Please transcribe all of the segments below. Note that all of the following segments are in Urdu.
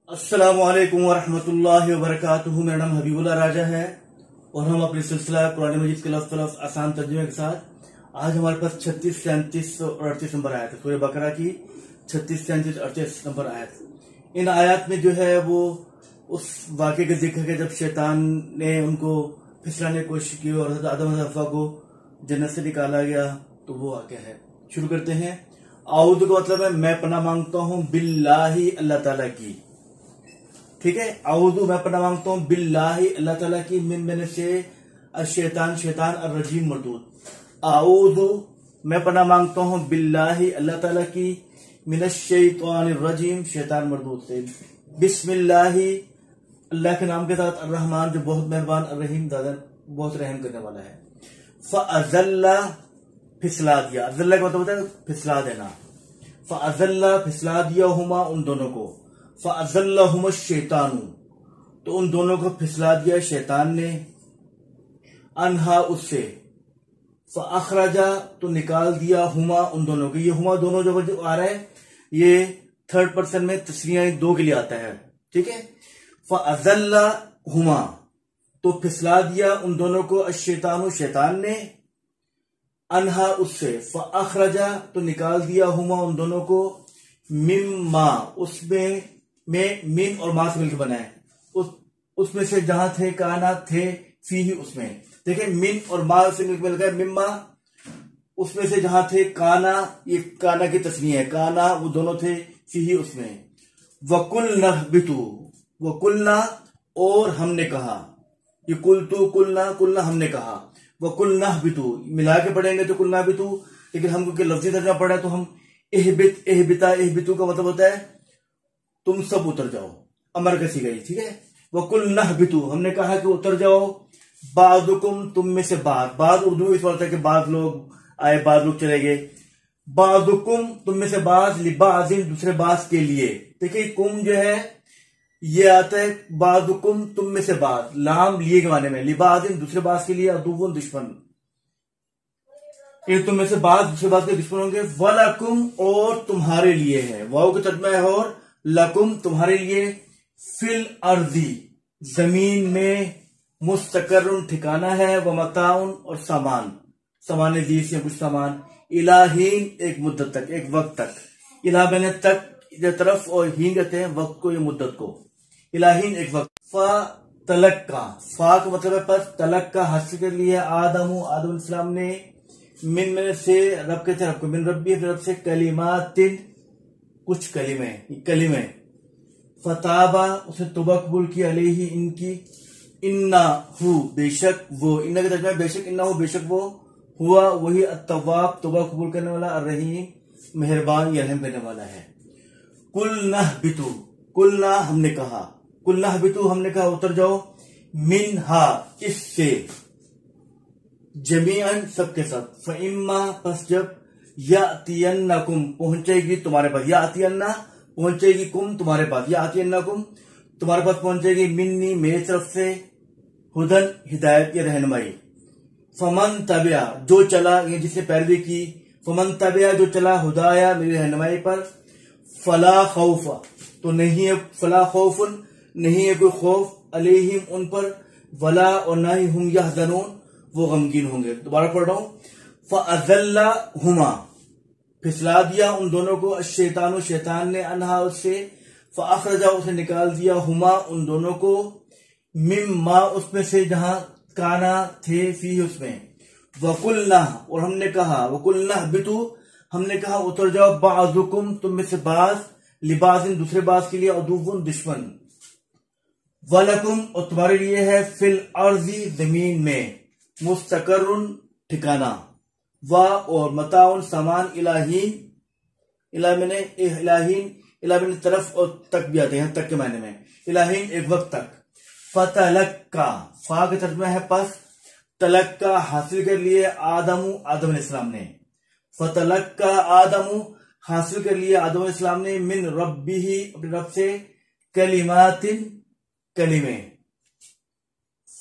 السلام علیکم ورحمۃ اللہ وبرکاتہ۔ میرا نام حبیب اللہ راجہ ہے اور ہم اپنے سلسلہ قرآن مجید کے لفظ لفظ آسان ترجمے کے ساتھ آج ہمارے پاس 36، 37 اور 38 نمبر آیت ہے۔ سورہ بقرہ کی 36، 37، 38 نمبر آیت۔ ان آیات میں جو ہے وہ اس واقعے کا ذکر ہے جب شیطان نے ان کو پھسلانے کی کوشش کی اور حضرت آدم حضرت حوا کو جنت سے نکالا گیا، تو وہ واقعہ ہے۔ شروع کرتے ہیں۔ اعوذ کا مطلب ہے میں پناہ مانگتا ہوں باللہ اللہ تعالیٰ کی، ٹھیک ہے۔ اعوذ میں پناہ مانگتا ہوں باللہ اللہ تعالیٰ کی، من سے الشیطان شیطان الرجیم مردود۔ اعوذ میں پناہ مانگتا ہوں باللہ اللہ تعالیٰ کی، من الشیطان الرجیم شیطان مردود سے۔ بسم اللہ اللہ کے نام کے ساتھ، الرحمن جو بہت مہربان، الرحیم زیادہ بہت رحم کرنے والا ہے۔ فأزل پھسلا دیا، ازلہ کا مطلب ہوتا ہے پھسلا دینا۔ فأزل پھسلا دیا ہما ان دونوں کو، فأزلہم الشیطان تو ان دونوں کو پھسلا دیا شیطان نے، انہا اس سے، فأخرجا تو نکال دیا ہما ان دونوں کو۔ یہ ہما دونوں جو آ رہا ہے یہ تھرڈ پرسن میں تسنیہ دو کے لیے آتا ہے، ٹھیک ہے۔ فأزلہما تو پھسلا دیا ان دونوں کو، الشیطان شیطان نے، انہا اس سے، فأخرجا تو نکال دیا ہما ان دونوں کو، مما اس میں من اور ما سے مل کے بنا ہے، اس میں سے جہاں تھے، کانا تھے، فی ہی اس میں، دیکھیں من اور ما سے مل کے مما اس میں سے جہاں تھے، کانا یہ کانا کی تسنیہ ہے، کانا وہ دونوں تھے، فی ہی اس میں، وَقُلْنَا اهْبِطُوا وَقُلْنَا اور ہم نے کہا، یہ قُلْتُوا قُلْنَا ہم نے کہا، وَقُلْنَا اهْبِطُوا ملا کے پڑھیں گے تو قُلْنَا اهْبِطُوا، لیکن ہم کیونکہ لفظی ترجمہ پڑھا ہے تو ہم اہبتا کا مطلب ہوتا ہے تم سب اتر جاؤ، امر کا صیغہ ہے، ٹھیک ہے۔ وَقُلْنَا اهْبِطُوا ہم نے کہا کہ اتر جاؤ، بعضکم تم میں سے بعض اردو میں اس بات ہے کہ بعض لوگ آئے بعض لوگ چلے گئے، بعضکم تم میں سے بعض، لبعض دوسرے بعض کے لیے، دیکھیں کم جو ہے یہ آتا ہے بعضکم تم میں سے بعض، لام لیے کے معنی میں، لبعض دوسرے بعض کے لیے، عدو دشمن، کہ تم میں سے بعض دوسرے بعض کے دشمن ہوں گے، وَلَكُمْ اور تمہارے لیے ہے، واو کا ترجمہ ہے اور لکم تمہارے لیے، فی الارض زمین میں، مستقر ٹھکانہ ہے، ومتاع اور سامان زیر سے کچھ سامان، الہین ایک مدت تک، ایک وقت تک، الہ میں نے تک طرف اور ہین کہتے ہیں وقت کو، یہ مدت کو، الہین ایک وقت۔ فَتَلَقَّى فا کا مطلب ہے پس، تلقّى حاصل کر لیا، آدم علیہ السلام نے، من سے رب کے طرف کو، من ربی رب سے، کلمات کچھ کلمے، فتابا اسے توبہ قبول کی، علیہ ان کی، انہو بے شک وہ، انہ کا ترجمہ بے شک، انہو بے شک وہ، ہوا وہی، التواب توبہ قبول کرنے والا، الرحیم مہربان یا رحم کرنے والا ہے۔ قُلْنَا اهْبِطُوا قُلْنَا ہم نے کہا، قُلْنَا اهْبِطُوا ہم نے کہا اتر جاؤ، منہا اس سے، جمیعاً سب کے سب، فَإِمَّا پس جب، یَأْتِيَنَّكُمْ پہنچے گی تمہارے پاس، یَأْتِيَنَّ پہنچے گی کم تمہارے پاس، یَأْتِيَنَّكُمْ تمہارے پاس پہنچے گی، منی میری طرف سے، ہدن ہدایت یا رہنمائی، فمن تبع جو چلا، یہ جس نے پیروی کی، فمن تبع جو چلا، ہدایا میری رہنمائی پر، فلا خوف تو نہیں ہے، فلا خوف نہیں ہے کوئی خوف، علیہم ان پر، ولا اور نہ ہی ہم یحزنون وہ غمگین ہوں گے۔ دوبارہ پڑھ رہا ہوں۔ فأزلہما پھسلا دیا ان دونوں کو، الشیطان شیطان نے، انہا اس سے، فأخرجا اسے نکال دیا، ہما ان دونوں کو، مما اس میں سے جہاں کانا تھے، فی اس میں، وَقُلْنَا اور ہم نے کہا، وَقُلْنَا اهْبِطُوا ہم نے کہا اتر جاؤ، بعضکم تم میں سے بعض، لبعض دوسرے بعض کے لیے، عدو دشمن، وَلَكُمْ اور تمہارے لیے ہے، فی الارض زمین میں، مستقر ٹھکانہ، و اور متاع سامان، الہین الہ میں نے الہ میں نے طرف اور تک بھی آتے ہیں، تک کے معنی میں، الہین ایک وقت تک۔ فتلقّى فا کا ترجمہ ہے پس، تلقّى حاصل کر لیے، آدم علیہ السلام نے، فتلقّى آدم حاصل کر لیے آدم علیہ السلام نے، من ربہ اپنے رب سے، کلمات کلمے،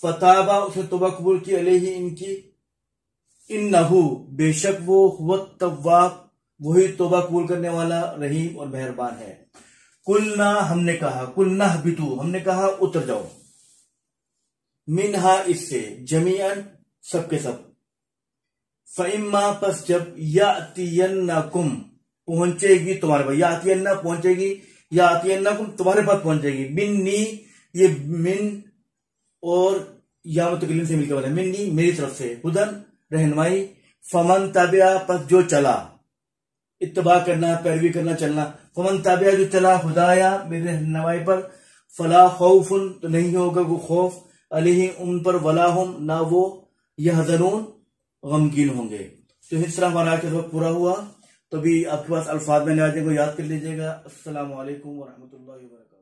فتابا اسے توبہ قبول کی، علیہ ان کی، انہو بے شک وہ، هو التواب وہی توبہ قبول کرنے والا، رحیم اور مہربان ہے۔ قلنا ہم نے کہا، قلنا اہبطوا ہم نے کہا اتر جاؤ، منہا اس سے، جمیعاً سب کے سب، فَإِمَّا پس جب یَأْتِيَنَّكُمْ پہنچے گی تمہارے پاس، یَأْتِيَنَّ پہنچے گی، یَأْتِيَنَّكُمْ تمہارے پاس پہنچے گی، منی یہ من اور یا متکلم سے مل کے بنا، منی میری طرف سے، ہدن رہنمائی، فمن تابعہ پس جو چلا، اتباع کرنا پیروی کرنا چلنا، فمن تابعہ جو چلا ہدایا میری رہنمائی پر، فلا خوف تو نہیں ہوگا وہ خوف، علیہم ان پر، ولا ہم نہ وہ، یحزنون غمگین ہوں گے۔ تو اس طرح ہمارا آج کا وقت پورا ہوا، تو بھی آپ کے پاس الفاظ میں نے آج کو یاد کر لیجیے گا۔ السلام علیکم ورحمۃ اللہ وبرکاتہ۔